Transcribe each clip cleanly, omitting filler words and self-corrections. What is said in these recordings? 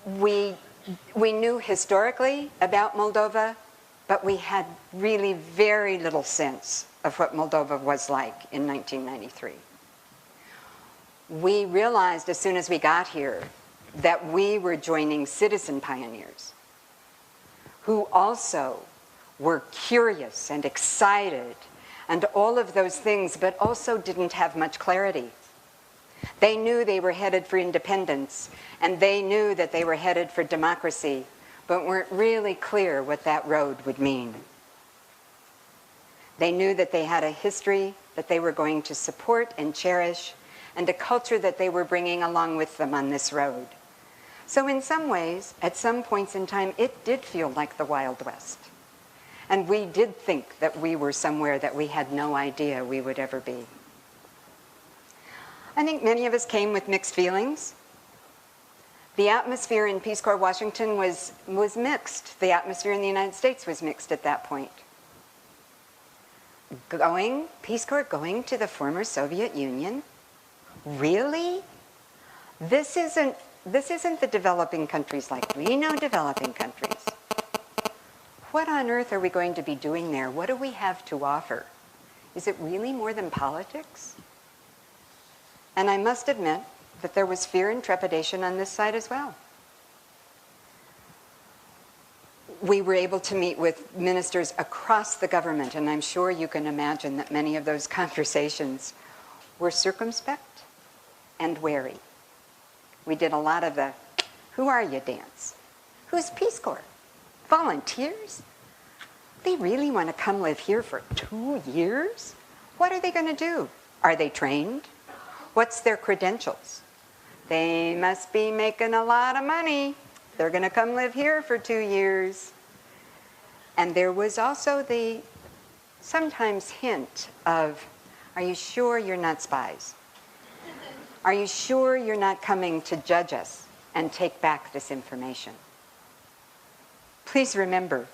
We knew historically about Moldova, but we had really very little sense of what Moldova was like in 1993. We realized as soon as we got here that we were joining citizen pioneers who also were curious and excited and all of those things, but also didn't have much clarity. They knew they were headed for independence, and they knew that they were headed for democracy, but weren't really clear what that road would mean. They knew that they had a history that they were going to support and cherish, and a culture that they were bringing along with them on this road. So in some ways, at some points in time, it did feel like the Wild West. And we did think that we were somewhere that we had no idea we would ever be. I think many of us came with mixed feelings. The atmosphere in Peace Corps Washington was mixed. The atmosphere in the United States was mixed at that point. Peace Corps going to the former Soviet Union? Really? This isn't the developing countries like we know developing countries. What on earth are we going to be doing there? What do we have to offer? Is it really more than politics? And I must admit that there was fear and trepidation on this side as well. We were able to meet with ministers across the government, and I'm sure you can imagine that many of those conversations were circumspect and wary. We did a lot of the, who are you dance? Who's Peace Corps? Volunteers? They really want to come live here for 2 years? What are they going to do? Are they trained? What's their credentials? They must be making a lot of money. They're going to come live here for 2 years. And there was also the sometimes hint of, are you sure you're not spies? Are you sure you're not coming to judge us and take back this information? Please remember,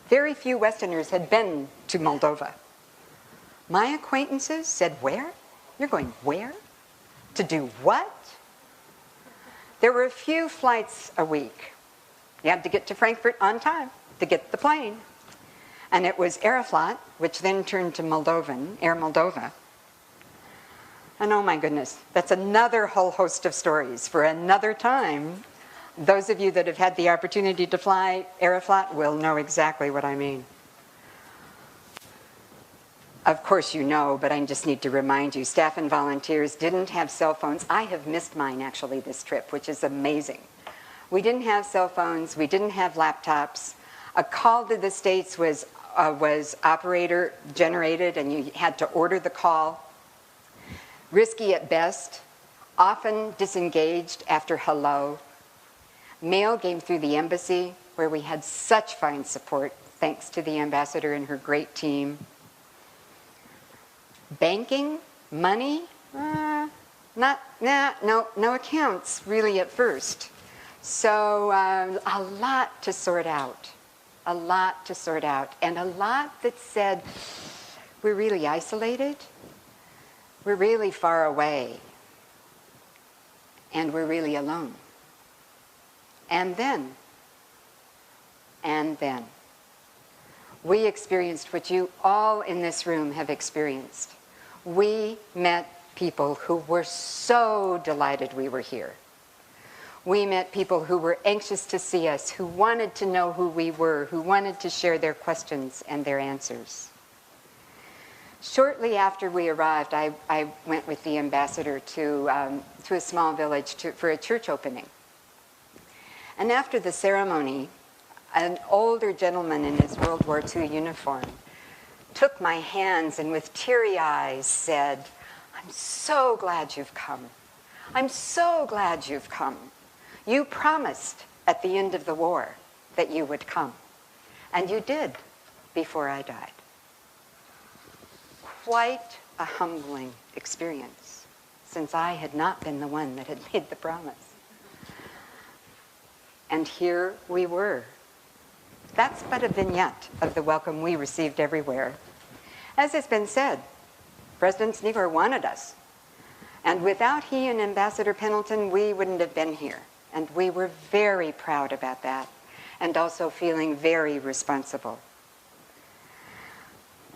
very few Westerners had been to Moldova. My acquaintances said, where? You're going where? To do what? There were a few flights a week. You had to get to Frankfurt on time to get the plane. And it was Aeroflot, which then turned to Moldovan, Air Moldova. And oh my goodness, that's another whole host of stories for another time. Those of you that have had the opportunity to fly Aeroflot will know exactly what I mean. Of course you know, but I just need to remind you, staff and volunteers didn't have cell phones. I have missed mine actually this trip, which is amazing. We didn't have cell phones, we didn't have laptops. A call to the States was operator generated, and you had to order the call. Risky at best, often disengaged after hello. Mail came through the embassy, where we had such fine support, thanks to the ambassador and her great team. Banking, money, no accounts really at first. So a lot to sort out, and a lot that said, we're really isolated, we're really far away, and we're really alone. And then, we experienced what you all in this room have experienced. We met people who were so delighted we were here. We met people who were anxious to see us, who wanted to know who we were, who wanted to share their questions and their answers. Shortly after we arrived, I went with the ambassador to a small village for a church opening. And after the ceremony, an older gentleman in his World War II uniform took my hands and with teary eyes said, I'm so glad you've come. I'm so glad you've come. You promised at the end of the war that you would come. And you did before I died. Quite a humbling experience, since I had not been the one that had made the promise. And here we were. That's but a vignette of the welcome we received everywhere. As has been said, President Snever wanted us. And without he and Ambassador Pendleton, we wouldn't have been here. And we were very proud about that, and also feeling very responsible.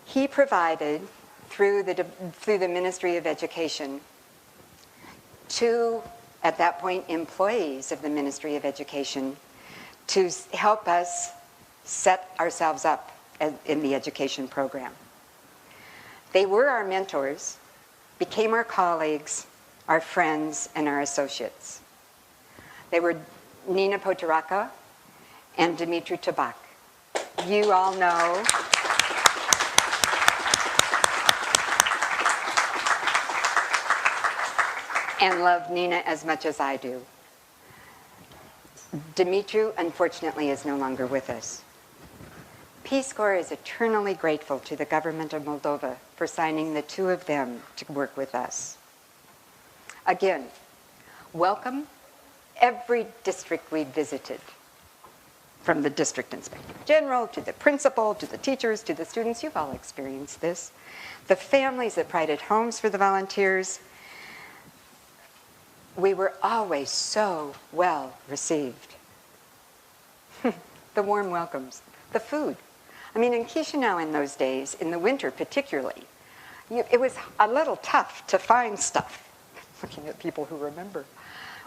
He provided, through the Ministry of Education, two, at that point, employees of the Ministry of Education to help us set ourselves up in the education program. They were our mentors, became our colleagues, our friends, and our associates. They were Nina Potaraka and Dumitru Tabak. You all know. And love Nina as much as I do. Dumitru, unfortunately, is no longer with us. Peace Corps is eternally grateful to the government of Moldova for signing the two of them to work with us. Again, welcome every district we visited, from the district inspector general to the principal, to the teachers, to the students. You've all experienced this. The families that provided homes for the volunteers. We were always so well received. The warm welcomes, the food. I mean, in Chisinau in those days, in the winter particularly, it was a little tough to find stuff. Looking at people who remember.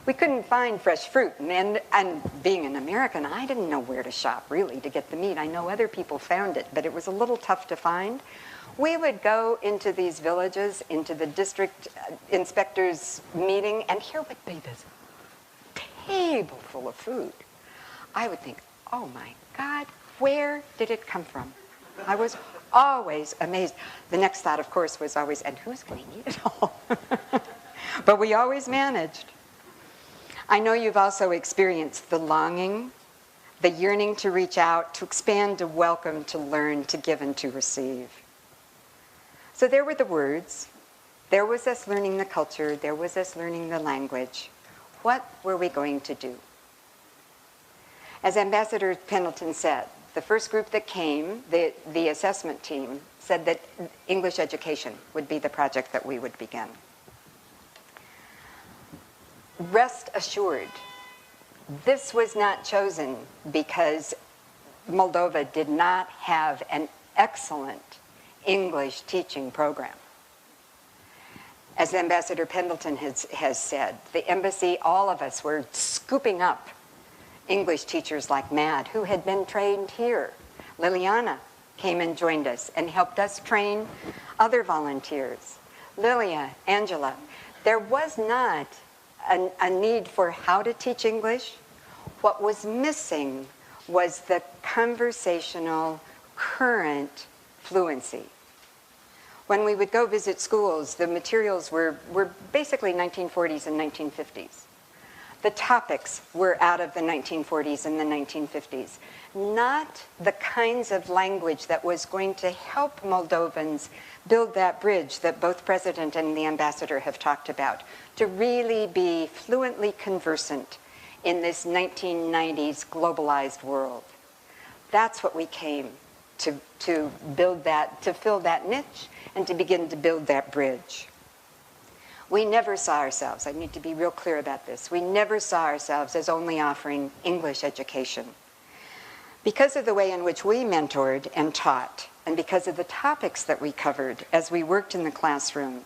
We couldn't find fresh fruit, and being an American, I didn't know where to shop, really, to get the meat. I know other people found it, but it was a little tough to find. We would go into these villages, into the district inspector's meeting, and here would be this table full of food. I would think, oh my God, where did it come from? I was always amazed. The next thought, of course, was always, and who's going to eat it all? But we always managed. I know you've also experienced the longing, the yearning to reach out, to expand, to welcome, to learn, to give, and to receive. So there were the words. There was us learning the culture. There was us learning the language. What were we going to do? As Ambassador Pendleton said, the first group that came, the assessment team, said that English education would be the project that we would begin. Rest assured, this was not chosen because Moldova did not have an excellent English teaching program. As Ambassador Pendleton has said, the embassy, all of us were scooping up English teachers like mad who had been trained here. Liliana came and joined us and helped us train other volunteers. Lilia, Angela. There was not a need for how to teach English. What was missing was the conversational, current fluency. When we would go visit schools, the materials were basically 1940s and 1950s. The topics were out of the 1940s and the 1950s. Not the kinds of language that was going to help Moldovans build that bridge that both President and the Ambassador have talked about, to really be fluently conversant in this 1990s globalized world. That's what we came to build that, to fill that niche and to begin to build that bridge. We never saw ourselves, I need to be real clear about this, we never saw ourselves as only offering English education. Because of the way in which we mentored and taught, and because of the topics that we covered as we worked in the classroom,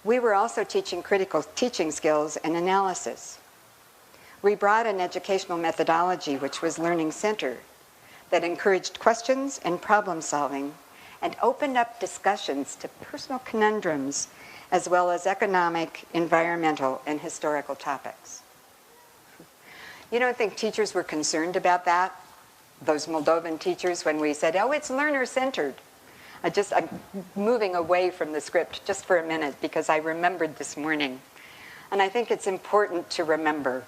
we were also teaching critical teaching skills and analysis. We brought an educational methodology which was learning-centered, that encouraged questions and problem solving, and opened up discussions to personal conundrums, as well as economic, environmental, and historical topics. You don't think teachers were concerned about that? Those Moldovan teachers, when we said, oh, it's learner-centered. I'm moving away from the script just for a minute because I remembered this morning. And I think it's important to remember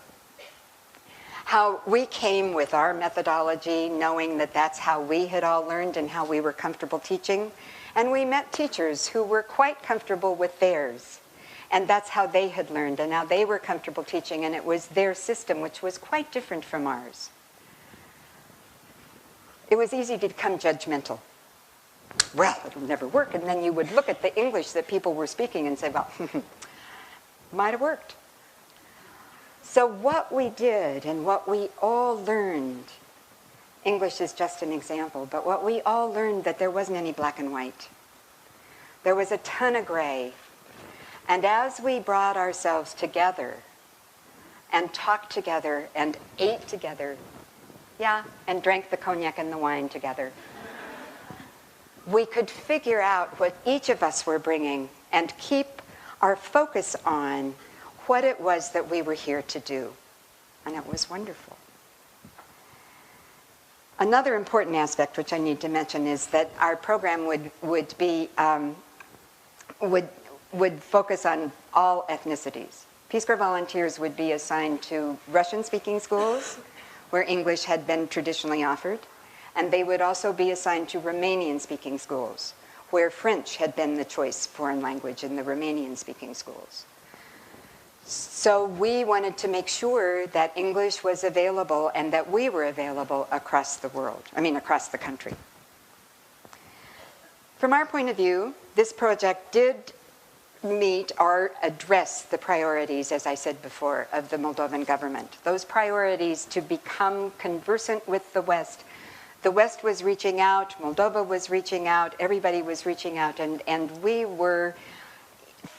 how we came with our methodology, knowing that that's how we had all learned and how we were comfortable teaching. And we met teachers who were quite comfortable with theirs. And that's how they had learned and how they were comfortable teaching. And it was their system, which was quite different from ours. It was easy to become judgmental. Well, it'll never work. And then you would look at the English that people were speaking and say, well, might have worked. So what we did and what we all learned, English is just an example, but what we all learned that there wasn't any black and white. There was a ton of gray. And as we brought ourselves together and talked together and ate together, yeah, and drank the cognac and the wine together, we could figure out what each of us were bringing and keep our focus on what it was that we were here to do. And it was wonderful. Another important aspect which I need to mention is that our program would focus on all ethnicities. Peace Corps volunteers would be assigned to Russian-speaking schools, where English had been traditionally offered, and they would also be assigned to Romanian-speaking schools, where French had been the choice foreign language in the Romanian-speaking schools. So we wanted to make sure that English was available and that we were available across the world, across the country. From our point of view, this project did meet or address the priorities, as I said before, of the Moldovan government. Those priorities to become conversant with the West. The West was reaching out, Moldova was reaching out, everybody was reaching out, and we were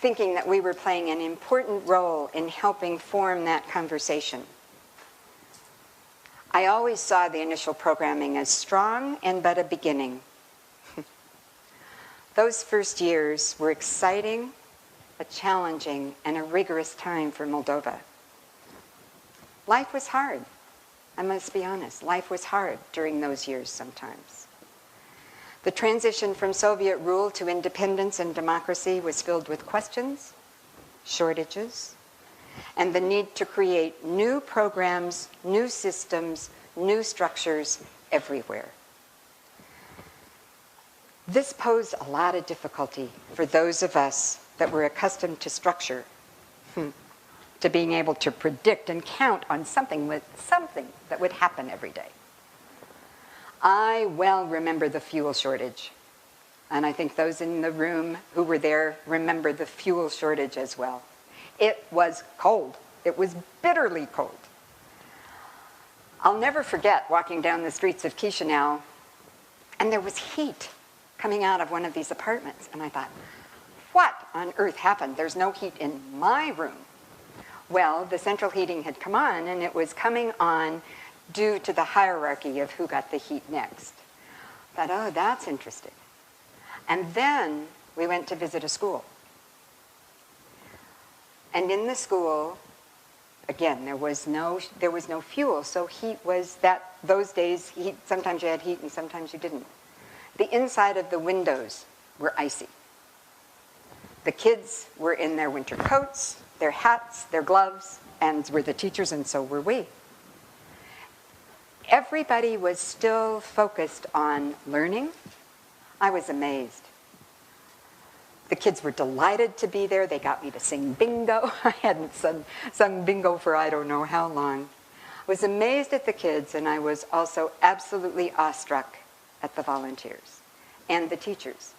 thinking that we were playing an important role in helping form that conversation. I always saw the initial programming as strong and but a beginning. Those first years were exciting, a challenging, and a rigorous time for Moldova. Life was hard. I must be honest, life was hard during those years sometimes. The transition from Soviet rule to independence and democracy was filled with questions, shortages, and the need to create new programs, new systems, new structures everywhere. This posed a lot of difficulty for those of us that were accustomed to structure, to being able to predict and count on something that would happen every day. I well remember the fuel shortage, and I think those in the room who were there remember the fuel shortage as well. It was cold. It was bitterly cold. I'll never forget walking down the streets of Chisinau, and there was heat coming out of one of these apartments, and I thought, what on earth happened? There's no heat in my room. Well, the central heating had come on, and it was coming on due to the hierarchy of who got the heat next. I thought, oh, that's interesting. And then we went to visit a school. And in the school, again, there was no fuel, so heat was that, those days, heat, sometimes you had heat and sometimes you didn't. The inside of the windows were icy. The kids were in their winter coats, their hats, their gloves, and were the teachers, and so were we. Everybody was still focused on learning. I was amazed. The kids were delighted to be there. They got me to sing bingo. I hadn't sung bingo for I don't know how long. I was amazed at the kids, and I was also absolutely awestruck at the volunteers and the teachers.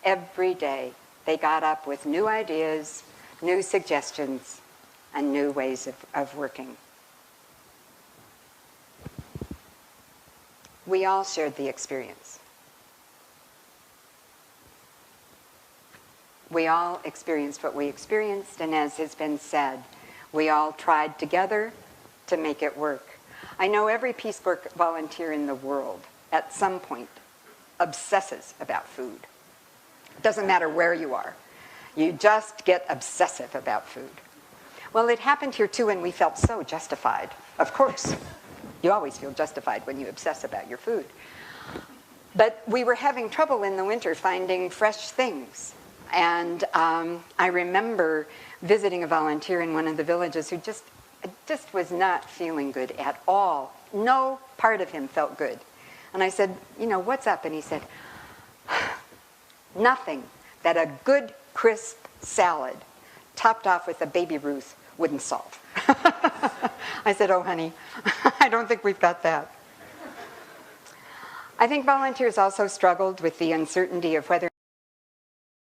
Every day, they got up with new ideas, new suggestions, and new ways of working. We all shared the experience. We all experienced what we experienced, and as has been said, we all tried together to make it work. I know every Peace Corps volunteer in the world, at some point, obsesses about food. It doesn't matter where you are. You just get obsessive about food. Well, it happened here too, and we felt so justified. Of course, you always feel justified when you obsess about your food. But we were having trouble in the winter finding fresh things. And I remember visiting a volunteer in one of the villages who just was not feeling good at all. No part of him felt good. And I said, you know, what's up? And he said, nothing that a good, crisp salad topped off with a baby Ruth wouldn't solve. I said, oh, honey, I don't think we've got that. I think volunteers also struggled with the uncertainty of whether